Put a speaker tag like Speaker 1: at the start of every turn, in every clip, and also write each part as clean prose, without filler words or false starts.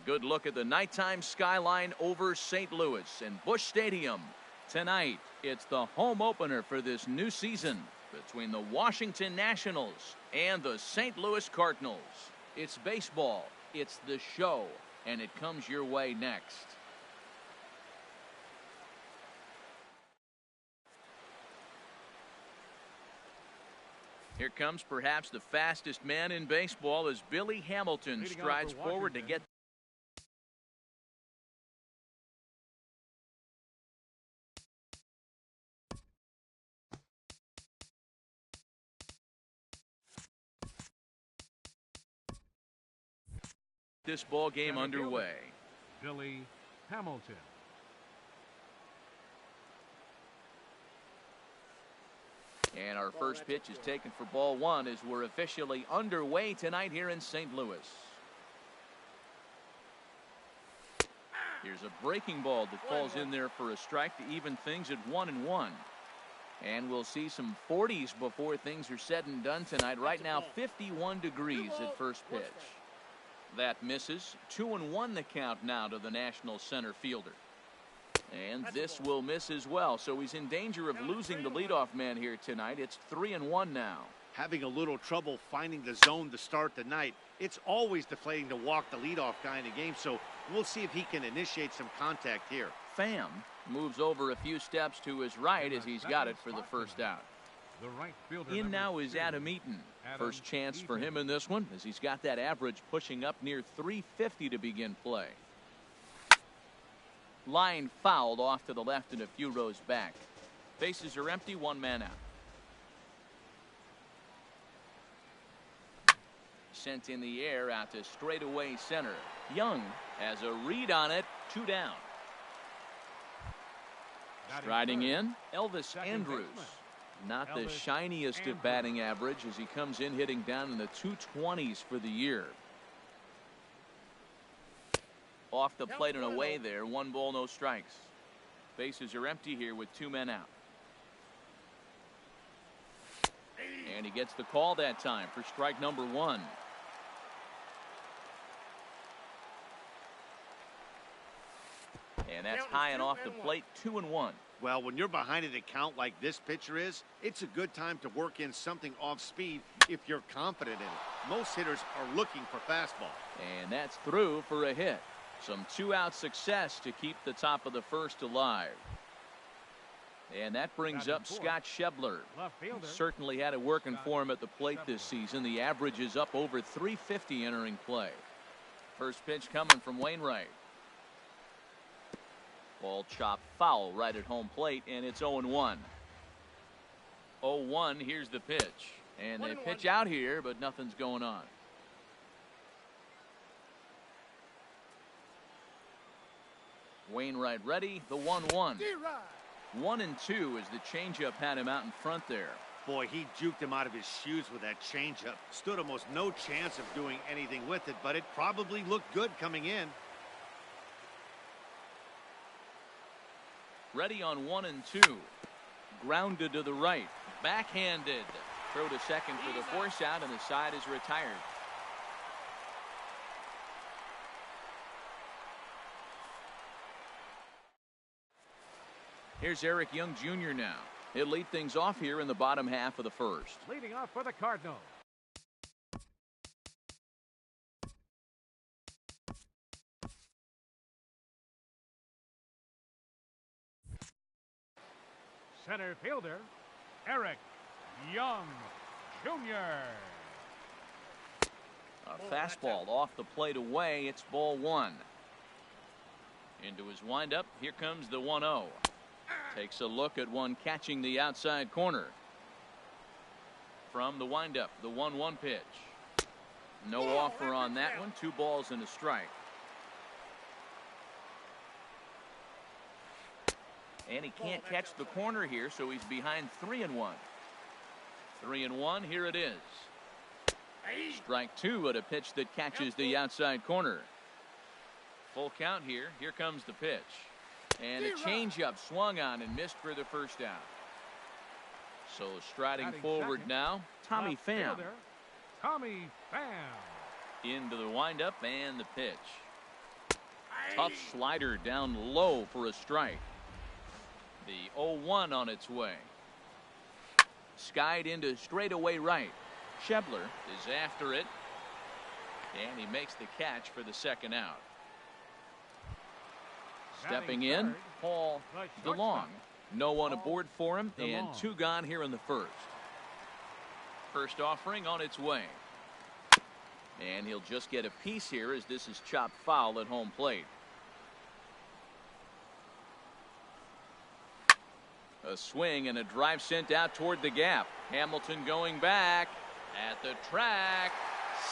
Speaker 1: good look at the nighttime skyline over St. Louis and Busch Stadium. Tonight, it's the home opener for this new season between the Washington Nationals and the St. Louis Cardinals. It's baseball, it's the show, and it comes your way next. Here comes perhaps the fastest man in baseball as Billy Hamilton strides forward to get this ball game underway.
Speaker 2: Billy Hamilton.
Speaker 1: And our first pitch is taken for ball one as we're officially underway tonight here in St. Louis. Here's a breaking ball that falls in there for a strike to even things at 1-1. And we'll see some 40s before things are said and done tonight. Right now, 51 degrees at first pitch. That misses. 2-1 the count now to the National center fielder. And this will miss as well, so he's in danger of losing the leadoff man here tonight. It's 3-1 now.
Speaker 3: Having a little trouble finding the zone to start the night. It's always deflating to walk the leadoff guy in the game, so we'll see if he can initiate some contact here.
Speaker 1: Pham moves over a few steps to his right as he's got it for the first out. In now is Adam Eaton. First chance for him in this one as he's got that average pushing up near 350 to begin play. Line fouled off to the left and a few rows back. Bases are empty, one man out. Sent in the air out to straightaway center. Young has a read on it, 2 down. Striding in, Elvis Andrus. Not the shiniest of batting average as he comes in hitting down in the 220s for the year. Off the plate and away there. 1 ball, no strikes. Bases are empty here with 2 men out. And he gets the call that time for strike number 1. And that's high and off the plate. 2-1.
Speaker 3: Well, when you're behind an account like this pitcher is, it's a good time to work in something off speed if you're confident in it. Most hitters are looking for fastball.
Speaker 1: And that's through for a hit. Some 2-out success to keep the top of the first alive. And that brings up Scott Schebler. Certainly had it working for him at the plate this season. The average is up over 350 entering play. First pitch coming from Wainwright. Ball chopped foul right at home plate, and it's 0-1. 0-1, here's the pitch. And they pitch out here, but nothing's going on. Wainwright ready, the 1-1. 1-2 as the changeup had him out in front there.
Speaker 3: Boy, he juked him out of his shoes with that changeup. Stood almost no chance of doing anything with it, but it probably looked good coming in.
Speaker 1: Ready on 1-2. Grounded to the right. Backhanded. Throw to second for the force out, and the side is retired. Here's Eric Young Jr. now. He'll lead things off here in the bottom half of the first.
Speaker 2: Leading off for the Cardinals. Center fielder, Eric Young Jr.
Speaker 1: A fastball off the plate away. It's ball 1. Into his windup. Here comes the 1-0. Takes a look at one catching the outside corner. From the windup, the 1-1 pitch. No offer on that one. 2 balls and a strike. And he can't catch the corner here, so he's behind 3-1. 3-1, here it is. Strike 2 at a pitch that catches the outside corner. Full count here. Here comes the pitch. And a changeup swung on and missed for the first out. So striding forward now, Tommy Pham.
Speaker 2: Tommy Pham.
Speaker 1: Into the windup and the pitch. Tough slider down low for a strike. The 0-1 on its way. Skied into straightaway right. Schebler is after it. And he makes the catch for the second out. Stepping in, Paul DeLong. No one aboard for him, and 2 gone here in the first. First offering on its way. And he'll just get a piece here as this is chopped foul at home plate. A swing and a drive sent out toward the gap. Hamilton going back at the track.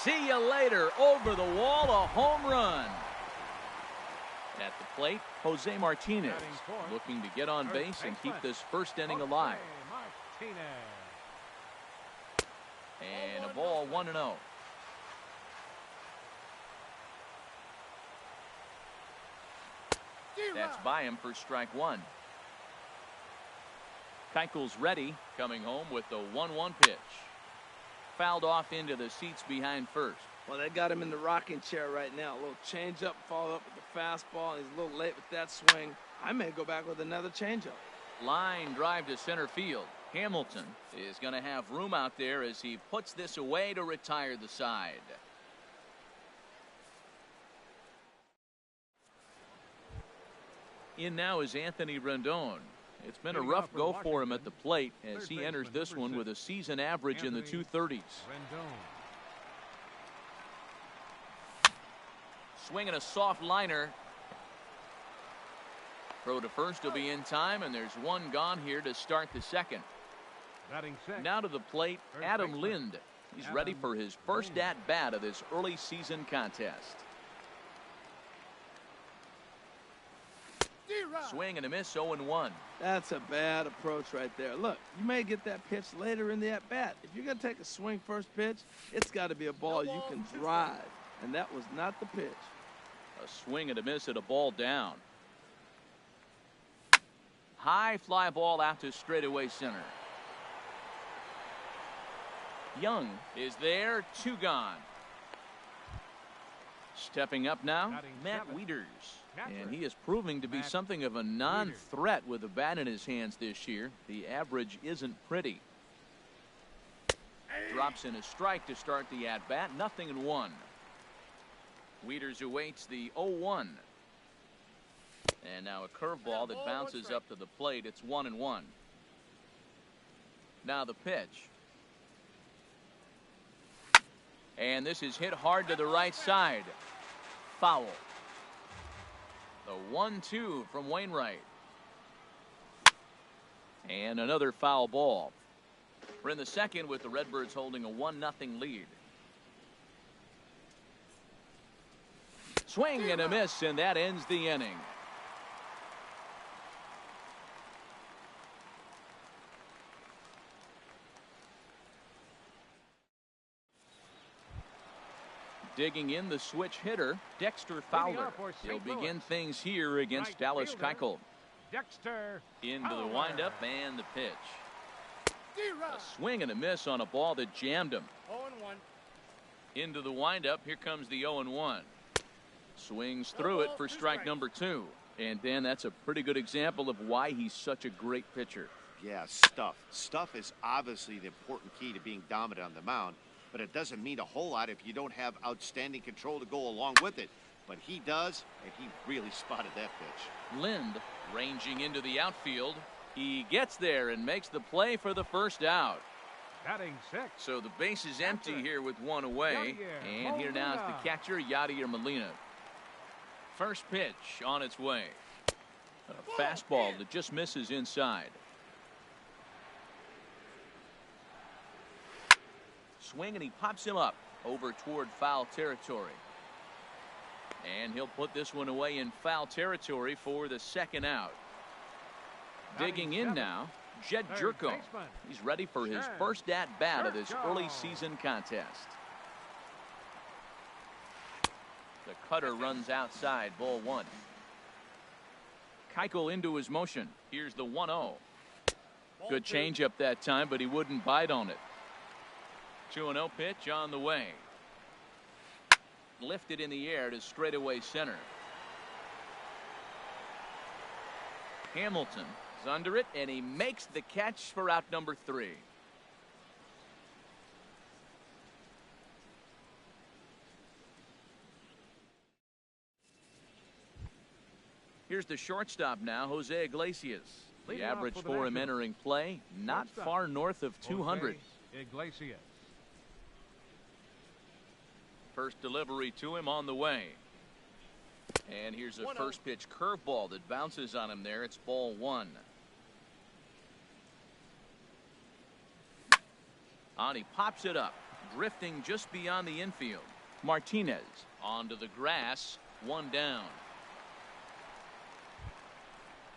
Speaker 1: See you later. Over the wall, a home run. At the plate, Jose Martinez looking to get on base and keep this first inning alive. And a ball, 1-0. That's by him for strike 1. Keuchel's ready, coming home with the 1-1 pitch. Fouled off into the seats behind first.
Speaker 4: Well, they got him in the rocking chair right now. A little change-up, follow up with the fastball. He's a little late with that swing. I may go back with another change-up.
Speaker 1: Line drive to center field. Hamilton is going to have room out there as he puts this away to retire the side. In now is Anthony Rendon. It's been a rough go for him at the plate as he enters this one with a season average in the 230s. Swinging a soft liner. Throw to first will be in time, and there's 1 gone here to start the second. Now to the plate, Adam Lind. He's ready for his first at-bat of this early season contest. Swing and a miss, 0-1.
Speaker 4: That's a bad approach right there. Look, you may get that pitch later in the at-bat. If you're going to take a swing first pitch, it's got to be a ball you can drive, and that was not the pitch.
Speaker 1: A swing and a miss at a ball down. High fly ball out to straightaway center. Young is there, 2 gone. Stepping up now, Matt Wieters. And he is proving to be something of a non-threat with a bat in his hands this year. The average isn't pretty. Drops in a strike to start the at-bat, 0-1. Wieters awaits the 0-1. And now a curveball that bounces up to the plate. It's 1-1. Now the pitch. And this is hit hard to the right side. Foul. The 1-2 from Wainwright. And another foul ball. We're in the second with the Redbirds holding a 1-0 lead. Swing and a miss, and that ends the inning. Digging in the switch hitter, Dexter Fowler. He'll begin things here against Dallas Keuchel.
Speaker 2: Dexter
Speaker 1: Into the windup and the pitch. A swing and a miss on a ball that jammed him.
Speaker 3: 0-1.
Speaker 1: Into the windup, here comes the 0-1. Swings through it for strike number 2. And Dan, that's a pretty good example of why he's such a great pitcher.
Speaker 3: Yeah, stuff. Stuff is obviously the important key to being dominant on the mound. But it doesn't mean a whole lot if you don't have outstanding control to go along with it. But he does, and he really spotted that pitch.
Speaker 1: Lind ranging into the outfield. He gets there and makes the play for the first out.
Speaker 2: batting 6.
Speaker 1: So the base is empty here with 1 away. And here now is the catcher, Yadier Molina. First pitch on its way. A fastball that just misses inside. Swing, and he pops him up over toward foul territory. And he'll put this one away in foul territory for the second out. Digging in now, Jed Jerko. He's ready for his first at-bat of this early season contest. The cutter runs outside, ball 1. Keuchel into his motion. Here's the 1-0. Good changeup that time, but he wouldn't bite on it. 2-0 pitch on the way. Lifted in the air to straightaway center. Hamilton is under it, and he makes the catch for out number 3. Here's the shortstop now, Jose Iglesias. The average for him entering play, not far north of 200.
Speaker 2: Iglesias.
Speaker 1: First delivery to him on the way. And here's a first pitch curveball that bounces on him there. It's ball 1. On he pops it up, drifting just beyond the infield. Martinez onto the grass, 1 down.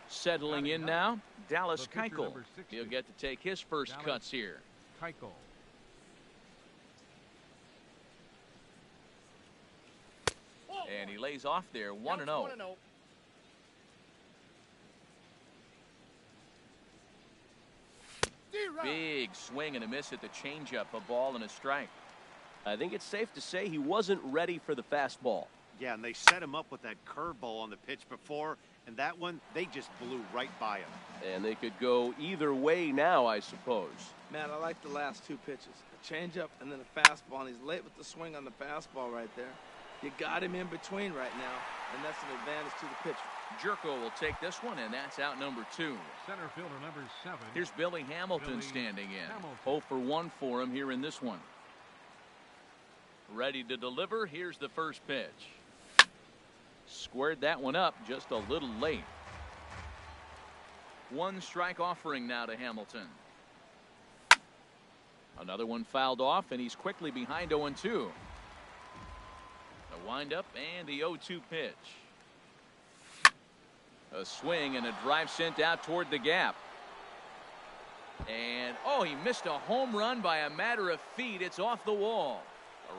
Speaker 1: Settling in now, Dallas Keuchel. He'll get to take his first cuts here.
Speaker 2: Keuchel.
Speaker 1: And he lays off there, 1-0. Big swing and a miss at the changeup, a ball and a strike.
Speaker 5: I think it's safe to say he wasn't ready for the fastball.
Speaker 3: Yeah, and they set him up with that curveball on the pitch before, and that one, they just blew right by him.
Speaker 5: And they could go either way now, I suppose.
Speaker 4: Man, I like the last 2 pitches. A changeup and then a fastball, and he's late with the swing on the fastball right there. You got him in between right now, and that's an advantage to the pitcher.
Speaker 1: Jerko will take this one, and that's out number 2.
Speaker 2: Center fielder number 7.
Speaker 1: Here's Billy Hamilton standing in. 0 for 1 for him here in this one. Ready to deliver. Here's the first pitch. Squared that one up just a little late. 1 strike offering now to Hamilton. Another one fouled off, and he's quickly behind 0-2. A windup and the 0-2 pitch. A swing and a drive sent out toward the gap. And, oh, he missed a home run by a matter of feet. It's off the wall.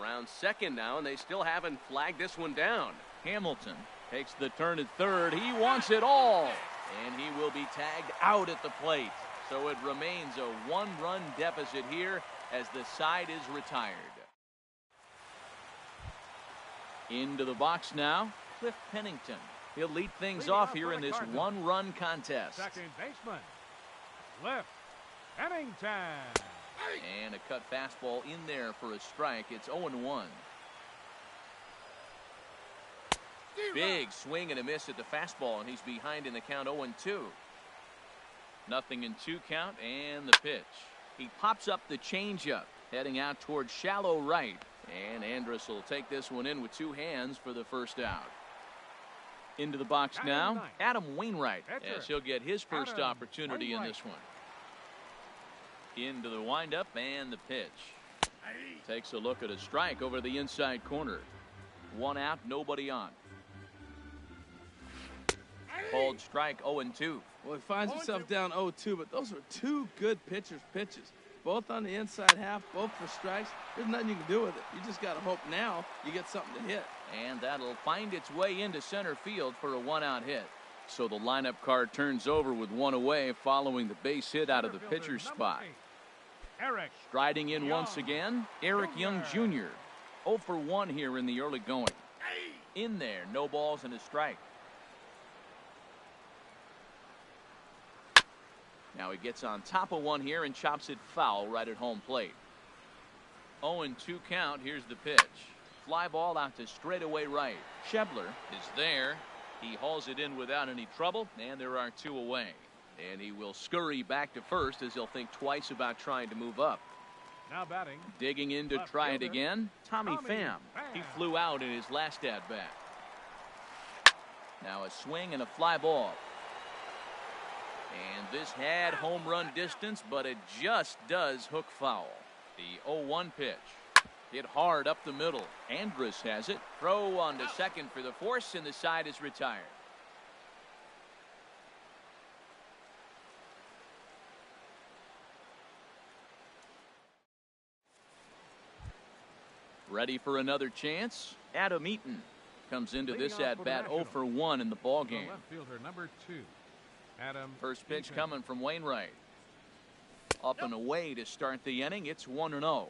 Speaker 5: Around second now, and they still haven't flagged this one down.
Speaker 1: Hamilton takes the turn at third. He wants it all. And he will be tagged out at the plate. So it remains a 1-run deficit here as the side is retired. Into the box now, Cliff Pennington. He'll lead things off here in this 1-run contest.
Speaker 2: Second baseman, Cliff Pennington.
Speaker 1: And a cut fastball in there for a strike. It's 0-1. Big swing and a miss at the fastball, and he's behind in the count 0-2. Nothing in 2 count, and the pitch. He pops up the changeup, heading out towards shallow right. And Andrus will take this one in with 2 hands for the first out. Into the box now, Adam Wainwright, as he'll get his first opportunity in this one. Into the windup and the pitch. Takes a look at a strike over the inside corner. 1 out, nobody on. Called strike 0-2.
Speaker 4: Well, he finds himself down 0-2, but those are 2 good pitchers' pitches. Both on the inside half, both for strikes. There's nothing you can do with it. You just got to hope now you get something to hit.
Speaker 1: And that'll find its way into center field for a 1-out hit. So the lineup card turns over with 1 away following the base hit out of the pitcher's spot.
Speaker 2: Eric
Speaker 1: Striding in once again, Eric Young Jr. 0 for 1 here in the early going. In there, no balls and a strike. Now he gets on top of one here and chops it foul right at home plate. 0-2 count. Here's the pitch. Fly ball out to straightaway right. Schebler is there. He hauls it in without any trouble, and there are 2 away. And he will scurry back to first as he'll think twice about trying to move up.
Speaker 2: now batting.
Speaker 1: Digging in to try it again, Tommy Pham. He flew out in his last at-bat. Now a swing and a fly ball. And this had home run distance, but it just does hook foul. The 0-1 pitch. Hit hard up the middle. Andrus has it. Throw on to second for the force, and the side is retired. Ready for another chance? Adam Eaton comes into this at-bat 0 for 1 in the ballgame.
Speaker 2: Left fielder number 2. Adam
Speaker 1: First pitch
Speaker 2: Eaton.
Speaker 1: coming from Wainwright. Up and away to start the inning. It's 1-0.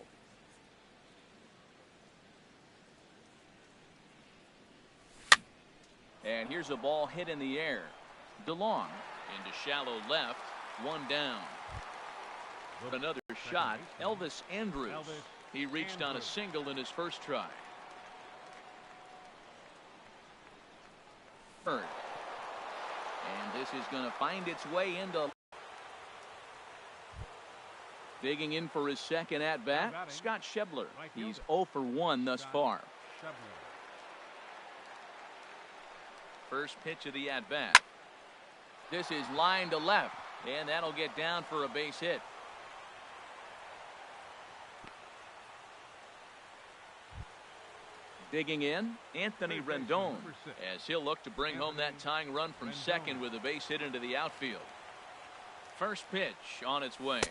Speaker 1: And here's a ball hit in the air. DeLong Into shallow left. One down. Another shot. Elvis Andrews. He reached on a single in his first try. Third. And this is going to find its way into. Digging in for his second at-bat, Scott Schebler. He's 0 for 1 thus far. First pitch of the at-bat. This is line to left, and that'll get down for a base hit. Digging in, Anthony Rendon, as he'll look to bring home that tying run from second with a base hit into the outfield. First pitch on its way.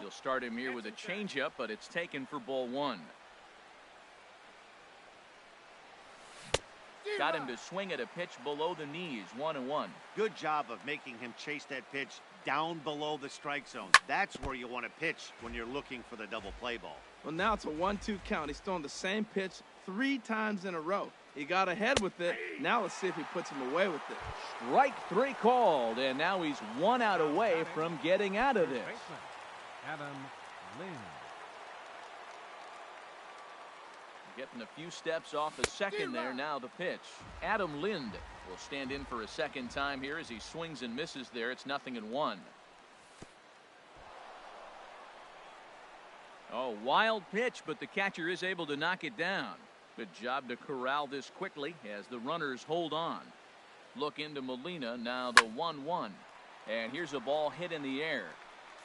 Speaker 1: He'll start him here with a changeup, but it's taken for ball one. Got him to swing at a pitch below the knees, 1-1.
Speaker 3: Good job of making him chase that pitch down below the strike zone. That's where you want to pitch when you're looking for the double play ball.
Speaker 4: Well, now it's a 1-2 count. He's throwing the same pitch 3 times in a row. He got ahead with it. Now let's see if he puts him away with it.
Speaker 1: Strike 3 called, and now he's 1 out away from getting out of this.
Speaker 2: Adam Lind.
Speaker 1: Getting a few steps off the second there. Now the pitch. Adam Lind will stand in for a second time here as he swings and misses there. It's 0-1. Oh, wild pitch, but the catcher is able to knock it down. Good job to corral this quickly as the runners hold on. Look into Molina. Now the 1-1. And here's a ball hit in the air.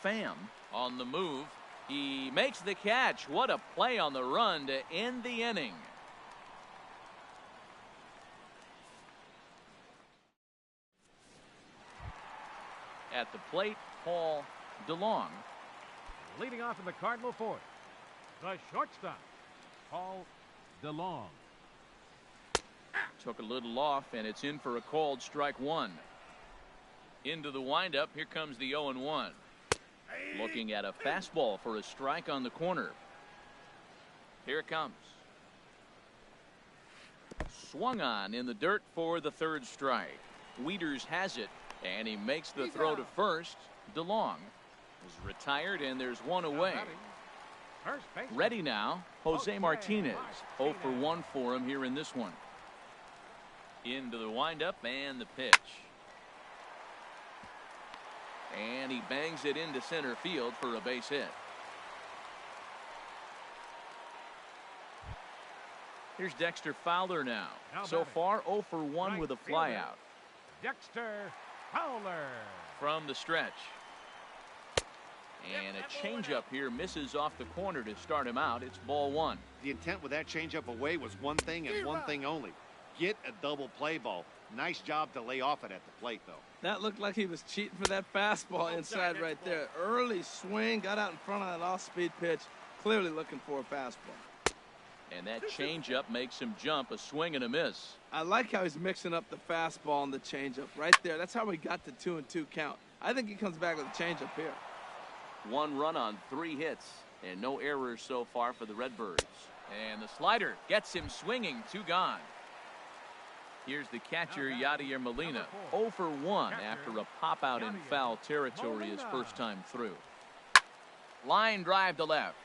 Speaker 1: Pham on the move. He makes the catch. What a play on the run to end the inning. At the plate, Paul DeLong.
Speaker 2: Leading off in the Cardinal fourth, the shortstop, Paul DeLong.
Speaker 1: Took a little off, and it's in for a called strike 1. Into the windup. Here comes the 0-1. Looking at a fastball for a strike on the corner. Here it comes. Swung on in the dirt for the third strike. Wieters has it, and he makes the throw to first. DeLong is retired, and there's one away. Ready now, Jose Martinez. 0 for 1 for him here in this one. Into the windup and the pitch. And he bangs it into center field for a base hit. Here's Dexter Fowler now. So far 0 for 1 with a flyout.
Speaker 2: Dexter Fowler.
Speaker 1: From the stretch. And a changeup here misses off the corner to start him out. It's ball 1.
Speaker 3: The intent with that changeup away was one thing and one thing only. Get a double play ball. Nice job to lay off it at the plate, though.
Speaker 4: That looked like he was cheating for that fastball inside right there. Early swing, got out in front of that off-speed pitch. Clearly looking for a fastball.
Speaker 1: And that changeup makes him jump. A swing and a miss.
Speaker 4: I like how he's mixing up the fastball and the changeup right there. That's how we got the 2-2 count. I think he comes back with a changeup here.
Speaker 1: 1 run on 3 hits and no errors so far for the Redbirds. And the slider gets him swinging. 2 gone. Here's the catcher, Yadier Molina. 0 for 1 after a pop out in foul territory his first time through. Line drive to left.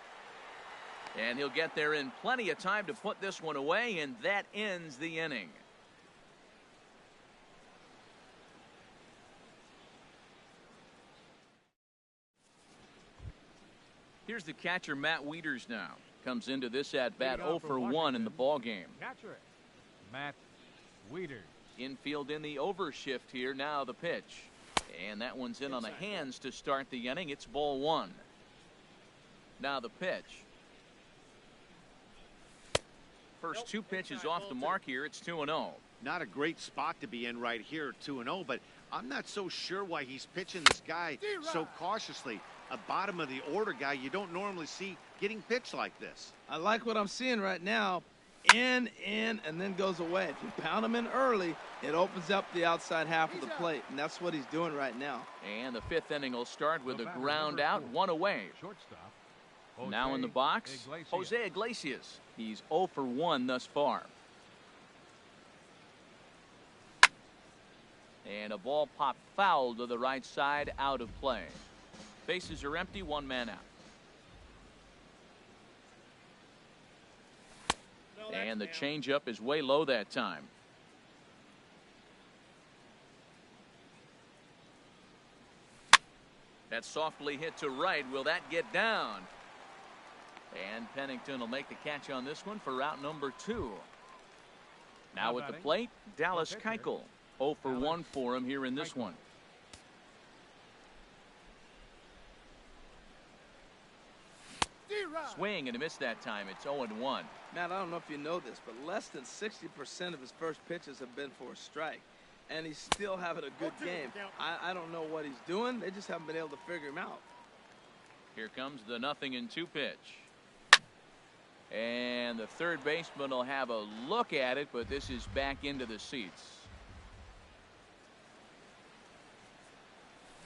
Speaker 1: And he'll get there in plenty of time to put this one away, and that ends the inning. Here's the catcher, Matt Wieters now. Comes into this at-bat 0 for 1 in the ballgame.
Speaker 2: Catcher, Matt Wieters.
Speaker 1: Infield in the overshift here. Now the pitch. And that one's in on the hands to start the inning. It's ball 1. Now the pitch. First 2 pitches off the mark here. It's 2-0.
Speaker 3: Not a great spot to be in right here, 2-0, but I'm not so sure why he's pitching this guy so cautiously. A bottom of the order guy you don't normally see getting pitched like this.
Speaker 4: I like what I'm seeing right now. In, and then goes away. If you pound him in early, it opens up the outside half of the plate, and that's what he's doing right now.
Speaker 1: And the 5th inning will start with a ground out, 1 away.
Speaker 2: Shortstop.
Speaker 1: Now in the box, Jose Iglesias. He's 0 for 1 thus far. And a ball popped foul to the right side, out of play. Bases are empty, one man out. And the changeup is way low that time. That's softly hit to right. Will that get down? And Pennington will make the catch on this one for out number 2. Now at the plate, Dallas Keuchel. 0 for 1 for him here in this one. Swing and a miss that time. It's 0-1.
Speaker 4: Matt, I don't know if you know this, but less than 60% of his first pitches have been for a strike. And he's still having a good game. I don't know what he's doing. They just haven't been able to figure him out.
Speaker 1: Here comes the 0-2 pitch. And the third baseman will have a look at it, but this is back into the seats.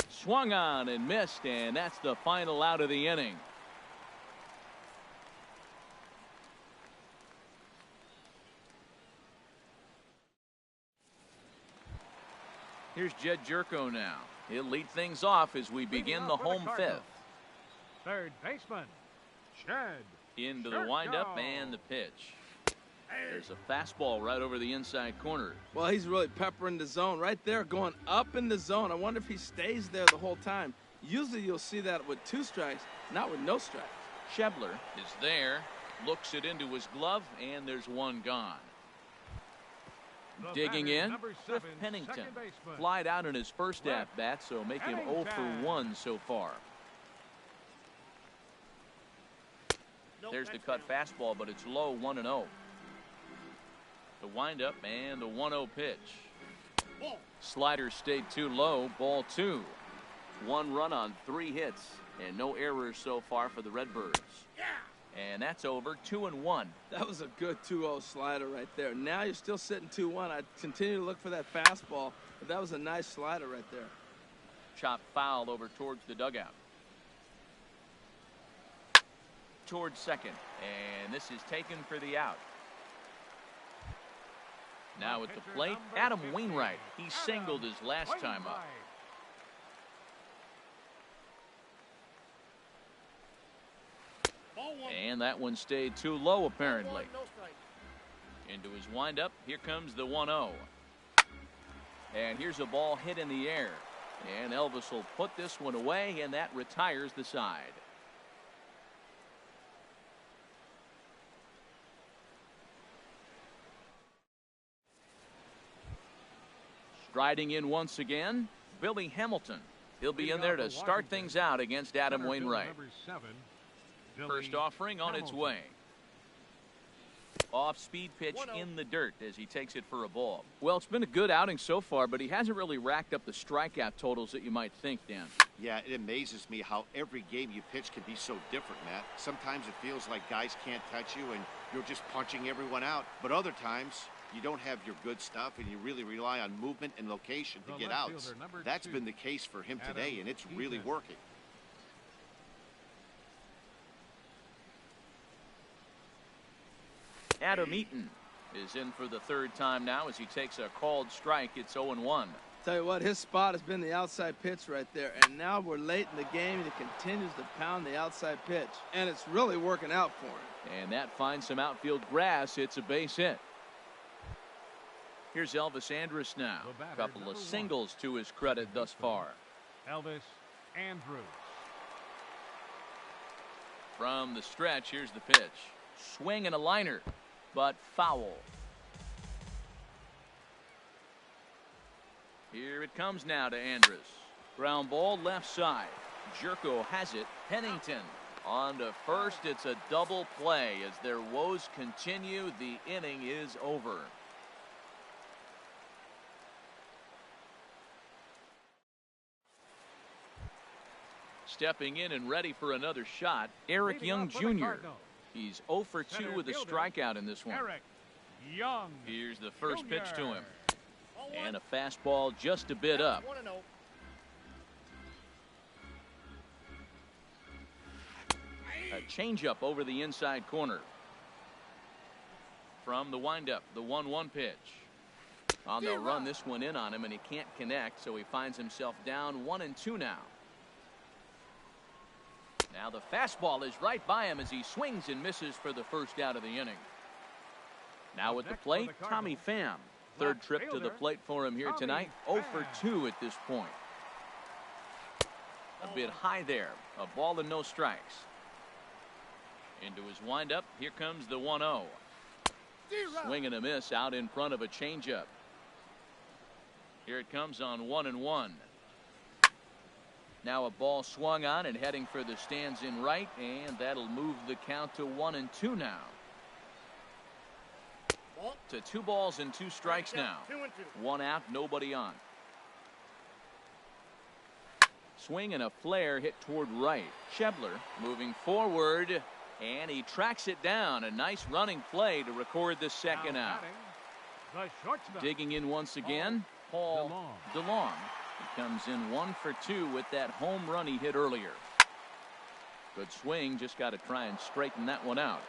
Speaker 1: Swung on and missed, and that's the final out of the inning. Here's Jed Jerko now. He'll lead things off as we begin the home fifth.
Speaker 2: Third baseman, Jed.
Speaker 1: Into the windup and the pitch. There's a fastball right over the inside corner.
Speaker 4: Well, he's really peppering the zone right there, going up in the zone. I wonder if he stays there the whole time. Usually you'll see that with 2 strikes, not with no strikes.
Speaker 1: Schebler is there, looks it into his glove, and there's one gone. Digging in, Cliff Pennington. Flied out in his first at-bat, so make him 0 for 1 so far. There's the cut fastball, but it's low, 1-0. The windup and the 1-0 pitch. Slider stayed too low, ball 2. 1 run on 3 hits, and no errors so far for the Redbirds. And that's over, 2-1.
Speaker 4: That was a good 2-0 slider right there. Now you're still sitting 2-1. I'd continue to look for that fastball, but that was a nice slider right there.
Speaker 1: Chop foul over towards the dugout. Towards second, and this is taken for the out. Now at the plate, Adam Wainwright. He singled his last time up. And that one stayed too low apparently. Into his windup, here comes the 1-0. And here's a ball hit in the air. And Elvis will put this one away, and that retires the side. Striding in once again, Billy Hamilton. He'll be in there to start things out against Adam Wainwright. First offering on its way. Off-speed pitch in the dirt as he takes it for a ball. Well, it's been a good outing so far, but he hasn't really racked up the strikeout totals that you might think, Dan.
Speaker 3: Yeah, it amazes me how every game you pitch can be so different, Matt. Sometimes it feels like guys can't touch you and you're just punching everyone out. But other times, you don't have your good stuff and you really rely on movement and location to get outs. That's been the case for him today, and it's really working.
Speaker 1: Adam Eaton is in for the 3rd time now as he takes a called strike. It's 0-1.
Speaker 4: Tell you what, his spot has been the outside pitch right there, and now we're late in the game and he continues to pound the outside pitch, and it's really working out for him.
Speaker 1: And that finds some outfield grass. It's a base hit. Here's Elvis Andrus now. A couple of singles to his credit thus far.
Speaker 2: Elvis Andrus.
Speaker 1: From the stretch, here's the pitch. Swing and a liner, but foul. Here it comes now to Andrus. Ground ball left side. Jerko has it. Pennington on to first. It's a double play as their woes continue. The inning is over. Stepping in and ready for another shot, Eric Young Jr. He's 0 for 2 with a strikeout in this one.
Speaker 2: Eric Young.
Speaker 1: Here's the first pitch to him. And a fastball just a bit up. A changeup over the inside corner. From the windup, the 1-1 pitch. On they'll run this one in on him, and he can't connect, so he finds himself down 1-2 now. Now the fastball is right by him as he swings and misses for the first out of the inning. Now with the plate, Tommy Pham. Third trip to the plate for him here tonight. 0 for 2 at this point. A bit high there. A ball and no strikes. Into his windup. Here comes the 1-0. Swing and a miss out in front of a changeup. Here it comes on 1-1. Now a ball swung on and heading for the stands in right, and that'll move the count to 1-2 now. To 2 balls and 2 strikes now. 1 out, nobody on. Swing and a flare hit toward right. Schebler moving forward, and he tracks it down. A nice running play to record the second out. Digging in once again, Paul DeLong. He comes in 1 for 2 with that home run he hit earlier. Good swing, just got to try and straighten that one out.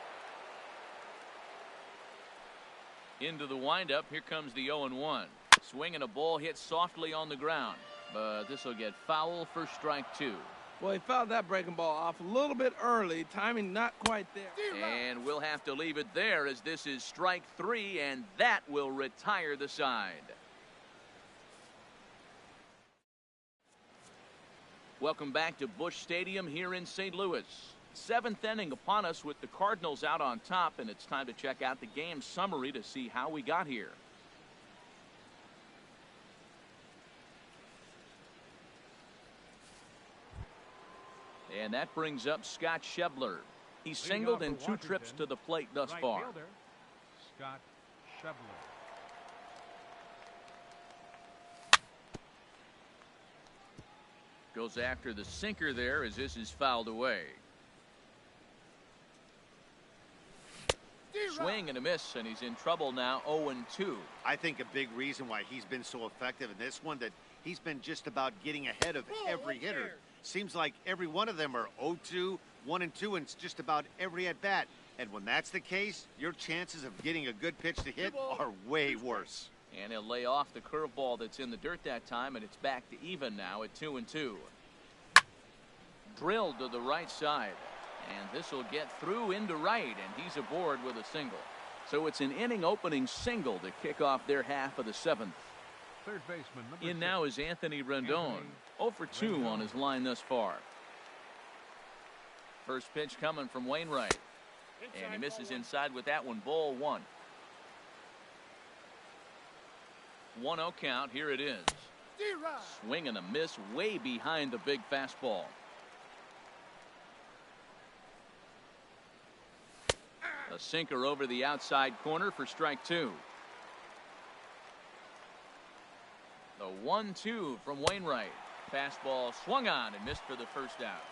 Speaker 1: Into the windup, here comes the 0-1. Swing and a ball hit softly on the ground, but this will get foul for strike 2.
Speaker 4: Well, he fouled that breaking ball off a little bit early. Timing not quite there.
Speaker 1: And we'll have to leave it there as this is strike 3, and that will retire the side. Welcome back to Busch Stadium here in St. Louis. 7th inning upon us with the Cardinals out on top, and it's time to check out the game summary to see how we got here. And that brings up Scott Schebler. He's singled in 2 trips to the plate thus far.
Speaker 2: Scott Schebler.
Speaker 1: Goes after the sinker there as this is fouled away. Swing and a miss, and he's in trouble now. 0-2.
Speaker 3: I think a big reason why he's been so effective in this one, that he's been just about getting ahead of every hitter. Seems like every one of them are 0-2, 1-2, and it's just about every at bat. And when that's the case, your chances of getting a good pitch to hit are way worse.
Speaker 1: And he'll lay off the curveball that's in the dirt that time, and it's back to even now at 2-2. Drilled to the right side. And this will get through into right, and he's aboard with a single. So it's an inning opening single to kick off their half of the 7th.
Speaker 2: Third baseman, number
Speaker 1: in
Speaker 2: 6.
Speaker 1: now is Anthony Rendon. 0 for 2 on his line thus far. First pitch coming from Wainwright. And he misses inside with that one. Ball 1. 1-0 count. Here it is. Swing and a miss way behind the big fastball. A sinker over the outside corner for strike 2. The 1-2 from Wainwright. Fastball swung on and missed for the first out.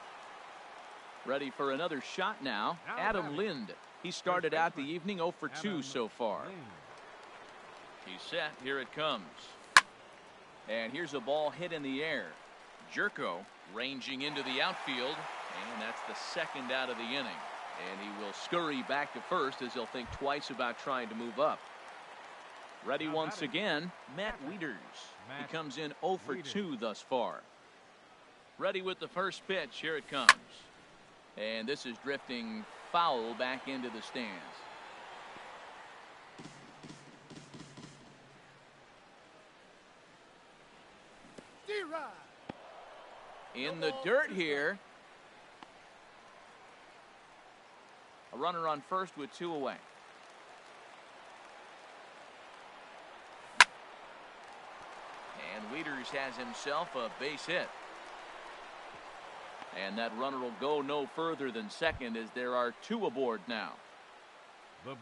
Speaker 1: Ready for another shot now. Adam Lind. He started out the evening 0 for 2 so far. He's set. Here it comes. And here's a ball hit in the air. Jerko ranging into the outfield. And that's the second out of the inning. And he will scurry back to first as he'll think twice about trying to move up. Ready once again, Matt Wieters. He comes in 0 for 2 thus far. Ready with the first pitch. Here it comes. And this is drifting foul back into the stands. In the dirt here. A runner on first with 2 away. And Wieters has himself a base hit. And that runner will go no further than second as there are 2 aboard now.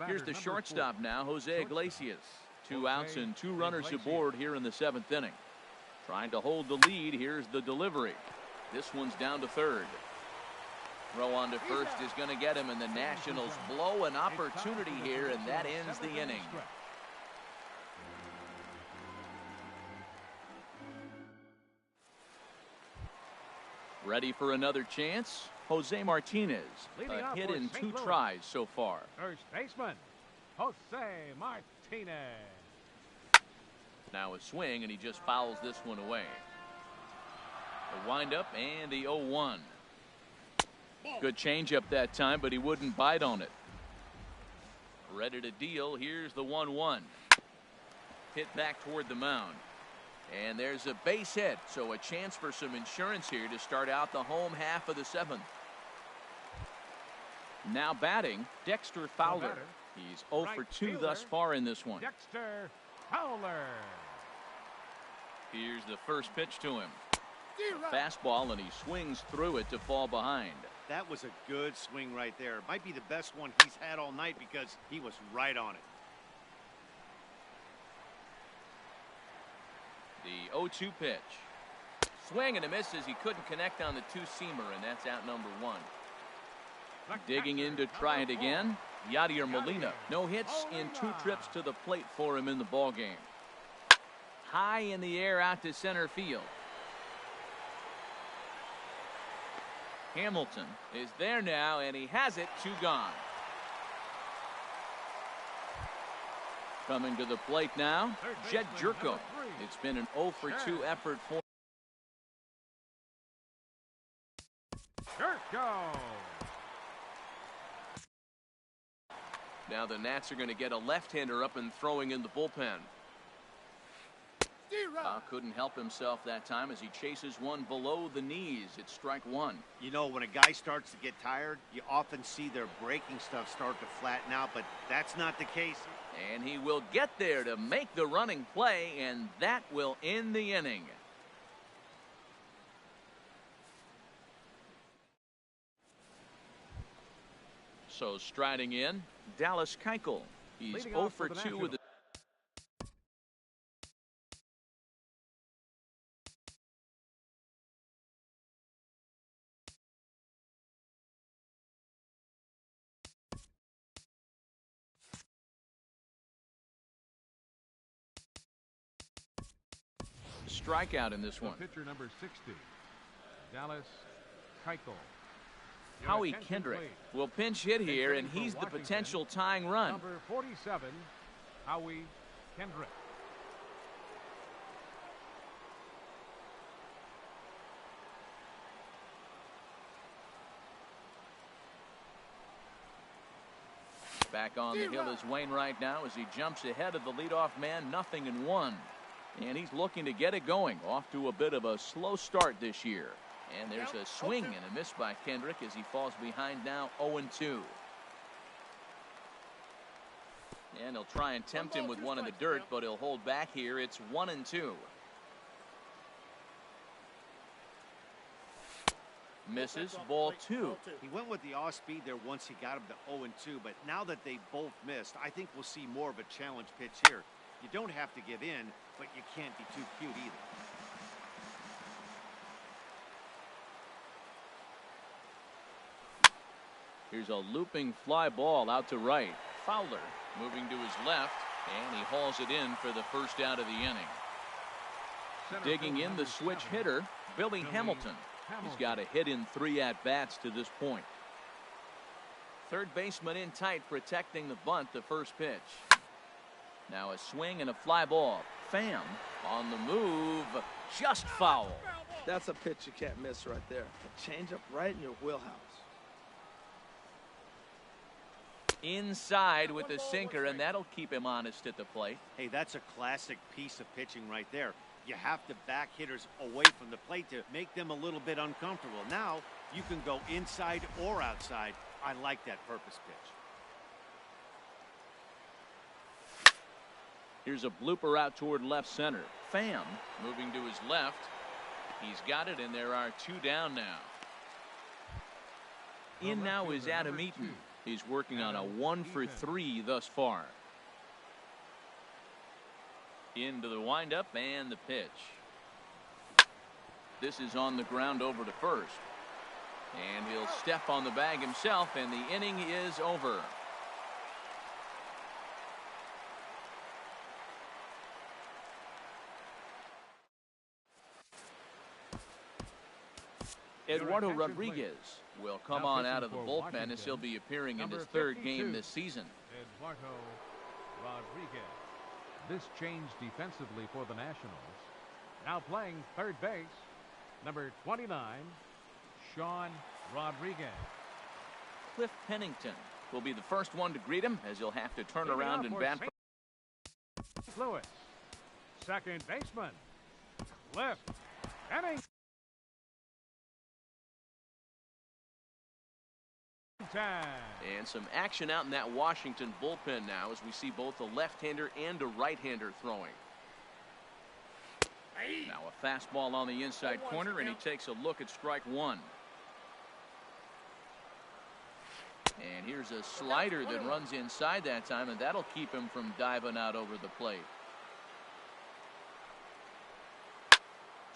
Speaker 1: Here's the shortstop now, Jose Iglesias. 2 outs and 2 runners aboard here in the 7th inning. Trying to hold the lead. Here's the delivery. This one's down to third. Throw on to first is going to get him, and the Nationals blow an opportunity here, and that ends the inning. Ready for another chance? Jose Martinez. A hit in 2 tries so far.
Speaker 2: First baseman, Jose Martinez.
Speaker 1: Now a swing, and he just fouls this one away. The windup and the 0-1. Good changeup that time, but he wouldn't bite on it. Ready to deal. Here's the 1-1. Hit back toward the mound. And there's a base hit, so a chance for some insurance here to start out the home half of the 7th. Now batting, Dexter Fowler. He's 0 for 2 thus far in this one.
Speaker 2: Dexter Fowler.
Speaker 1: Here's the first pitch to him. Fastball, and he swings through it to fall behind.
Speaker 3: That was a good swing right there. Might be the best one he's had all night because he was right on it.
Speaker 1: The 0-2 pitch. Swing and a miss as he couldn't connect on the two-seamer, and that's out number 1. Digging in to try it again, Yadier Molina. No hits in 2 trips to the plate for him in the ballgame. High in the air out to center field. Hamilton is there now, and he has it. 2 gone. Coming to the plate now, Jed Jerko. It's been an 0 for 2 effort for
Speaker 2: Jerko.
Speaker 5: Now the Nats are going to get a left-hander up and throwing in the bullpen.
Speaker 1: Couldn't help himself that time as he chases one below the knees. It's strike 1.
Speaker 3: You know, when a guy starts to get tired, you often see their breaking stuff start to flatten out, but that's not the case.
Speaker 1: And he will get there to make the running play, and that will end the inning. So striding in, Dallas Keuchel. He's 0 for 2 with the strikeout in this one.
Speaker 2: Pitcher number 60, Dallas Keuchel.
Speaker 1: Howie Kendrick will pinch hit here, and he's the potential tying run.
Speaker 2: Number 47, Howie Kendrick.
Speaker 1: Back on the hill is Wainwright now as he jumps ahead of the leadoff man, 0-1. And he's looking to get it going. Off to a bit of a slow start this year. And there's a swing and a miss by Kendrick as he falls behind now, 0-2. And he'll try and tempt him with one in the dirt, but he'll hold back here. It's 1-2. Misses, ball 2.
Speaker 3: He went with the off speed there once he got him to 0-2, but now that they both missed, I think we'll see more of a challenge pitch here. You don't have to give in, but you can't be too cute either.
Speaker 1: Here's a looping fly ball out to right. Fowler moving to his left, and he hauls it in for the first out of the inning. Digging in the switch hitter, Billy Hamilton. He's got a hit in 3 at-bats to this point. Third baseman in tight, protecting the bunt, the first pitch. Now a swing and a fly ball. Pham on the move, just foul.
Speaker 4: That's a pitch you can't miss right there. A changeup right in your wheelhouse.
Speaker 1: Inside with the sinker, and that'll keep him honest at the plate.
Speaker 3: Hey, that's a classic piece of pitching right there. You have to back hitters away from the plate to make them a little bit uncomfortable. Now you can go inside or outside. I like that purpose pitch.
Speaker 1: Here's a blooper out toward left center. Pham moving to his left. He's got it, and there are 2 down now. In now is Adam Eaton. He's working on a 1 for 3 thus far. Into the windup and the pitch. This is on the ground over to first. And he'll step on the bag himself, and the inning is over. Eduardo Rodriguez will come on out of the bullpen as he'll be appearing in his 3rd game this season.
Speaker 2: Eduardo Rodriguez. This changed defensively for the Nationals. Now playing third base, number 29, Sean Rodriguez.
Speaker 1: Cliff Pennington will be the first one to greet him, as he'll have to turn around and bat.
Speaker 2: Louis, second baseman, Cliff Pennington. And some action out in that Washington bullpen now, as we see both a left-hander and a right-hander throwing.
Speaker 1: Now a fastball on the inside corner, and he takes a look at strike one. And here's a slider that runs inside that time, and that'll keep him from diving out over the plate.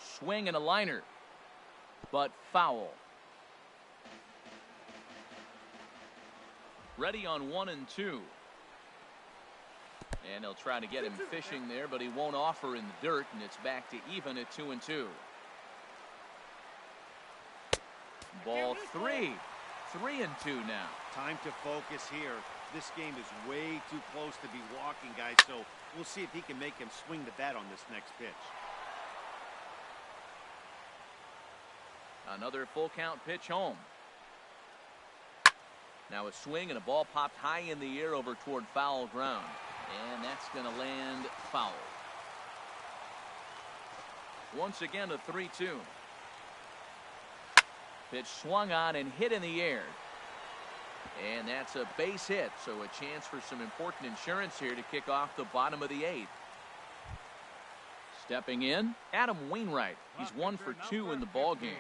Speaker 1: Swing and a liner, but foul. Ready on 1-2. And he'll try to get him fishing there, but he won't offer in the dirt, and it's back to even at 2-2. Ball three. 3-2 now.
Speaker 3: Time to focus here. This game is way too close to be walking, guys, so we'll see if he can make him swing the bat on this next pitch.
Speaker 1: Another full count pitch home. Now a swing and a ball popped high in the air over toward foul ground. And that's going to land foul. Once again a 3-2. Pitch swung on and hit in the air. And that's a base hit, so a chance for some important insurance here to kick off the bottom of the eighth. Stepping in, Adam Wainwright. He's 1 for 2 in the ball game.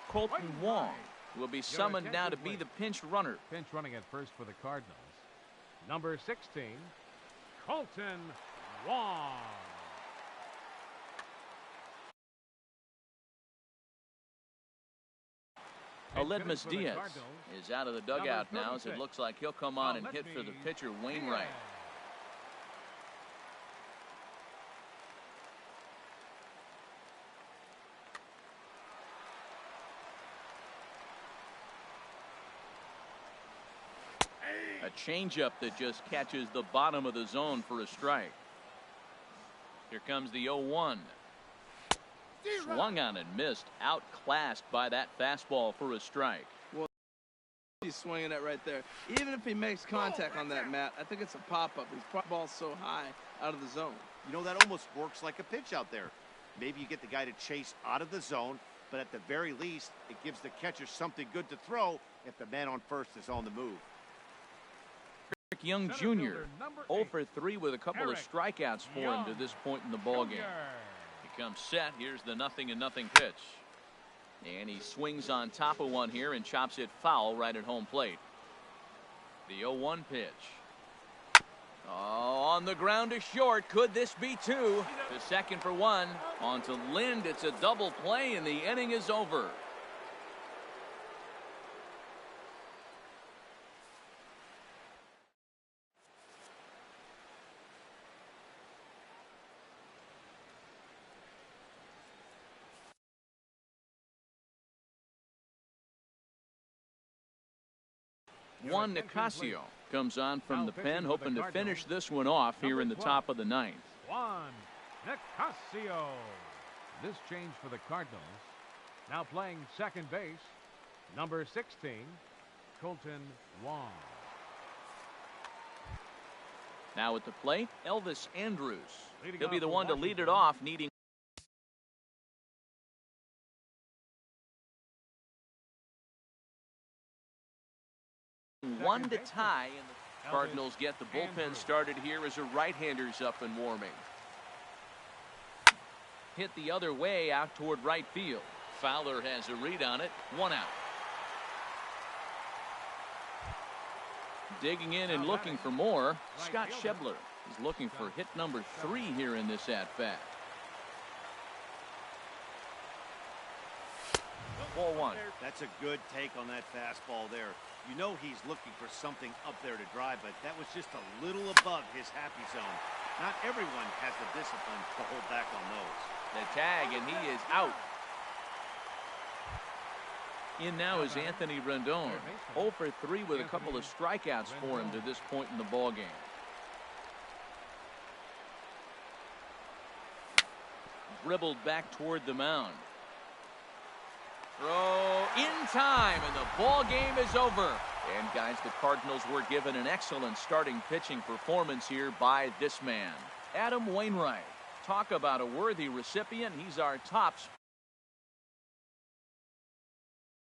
Speaker 1: Colton Wong will be summoned now to be the pinch runner.
Speaker 2: Pinch running at first for the Cardinals. Number 16, Colton Wong.
Speaker 1: Aledmus Diaz is out of the dugout now, as it looks like he'll come on and hit for the pitcher, Wainwright. A changeup that just catches the bottom of the zone for a strike. Here comes the 0-1. Swung on and missed, outclassed by that fastball for a strike.
Speaker 4: Well, he's swinging it right there. Even if he makes contact on that, Matt, I think it's a pop-up. His ball's so high out of the zone.
Speaker 3: You know, that almost works like a pitch out there. Maybe you get the guy to chase out of the zone, but at the very least, it gives the catcher something good to throw if the man on first is on the move.
Speaker 1: Young Jr. 0 for 3 with a couple of strikeouts for him to this point in the ball game. He comes set. Here's the 0-0 pitch. And he swings on top of one here and chops it foul right at home plate. The 0-1 pitch. Oh, on the ground to short. Could this be two? To second for one. On to Lind. It's a double play, and the inning is over. Juan Nicasio comes on from the pen, hoping to finish this one off here in the top of the ninth.
Speaker 2: Juan Nicasio. This change for the Cardinals. Now playing second base, number 16, Colton Wong.
Speaker 1: Now at the plate, Elvis Andrus. He'll be the one to lead it off, needing one to tie, and the Cardinals get the bullpen started here as a right-hander's up and warming. Hit the other way out toward right field. Fowler has a read on it. 1 out. Digging in and looking for more, Scott Schebler is looking for hit number 3 here in this at-bat. Ball one.
Speaker 3: That's a good take on that fastball there. You know he's looking for something up there to drive, but that was just a little above his happy zone. Not everyone has the discipline to hold back on those.
Speaker 1: The tag, and he is out. In now is Anthony Rendon. 0 for 3 with a couple of strikeouts for him to this point in the ball game. Dribbled back toward the mound. Throw in time, and the ball game is over. And guys, the Cardinals were given an excellent starting pitching performance here by this man, Adam Wainwright. Talk about a worthy recipient. He's our top